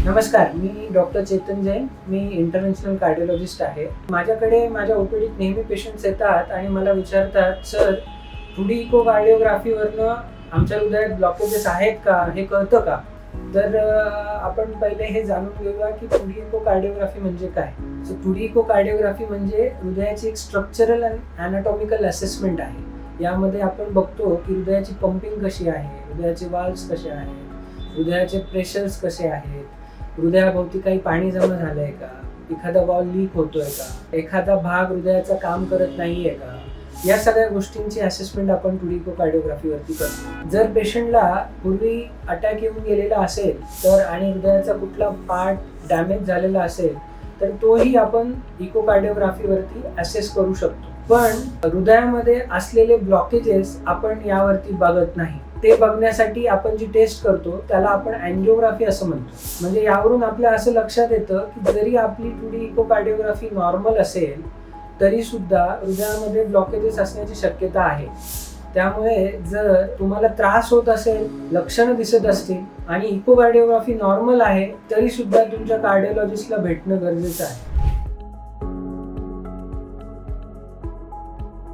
नमस्कार, मी डॉक्टर चेतन जैन. मी international cardiologist आहे. माझ्याकडे माझ्या ओपीडीत नेहमी पेशंट्स येतात आणि मला विचारतात, सर 2D इकोकार्डिओग्राफीवरनं आमच्या हृदयात ब्लॉकेजेस आहेत का, हे कळतं का? तर आपण पहिले हे जाणून घेऊया की 2D इकोकार्डिओग्राफी म्हणजे काय. 2D इकोकार्डिओग्राफी म्हणजे हृदयाची एक स्ट्रक्चरल अँड ॲनाटॉमिकल असेसमेंट आहे. यामध्ये आपण बघतो की हृदयाची पंपिंग कशी आहे, हृदयाचे वाल्व्स कसे आहेत, हृदयाचे प्रेशर्स कसे आहेत, हृदयाभोवती काही पाणी जमा झालंय का, एखादा वॉल्व लीक होतोय का, एखादा भाग हृदयाचा काम करत नाहीये का, या सगळ्या गोष्टींची असेसमेंट आपण 2D इकोकार्डिओग्राफीवरती करतो. जर पेशंटला पूर्वी अटॅक येऊन गेलेला असेल तर आणि हृदयाचा कुठला पार्ट डॅमेज झालेला असेल तर तोही आपण इकोकार्डिओग्राफीवरती असेस करू शकतो. पण हृदयामध्ये असलेले ब्लॉकेजेस आपण यावरती बघत नाही. ते बघण्यासाठी आपण जी टेस्ट करतो त्याला आपण अँजिओग्राफी असं म्हणतो. म्हणजे यावरून आपल्या असं लक्षात येतं की जरी आपली 2D इकोकार्डिओग्राफी नॉर्मल असेल तरी सुद्धा हृदयामध्ये ब्लॉकेजेस असण्याची शक्यता आहे. त्यामुळे जर तुम्हाला त्रास होत असेल, लक्षणं दिसत असतील आणि इकोकार्डिओग्राफी नॉर्मल आहे तरी सुद्धा तुमच्या कार्डिओलॉजिस्टला भेटणं गरजेचं आहे.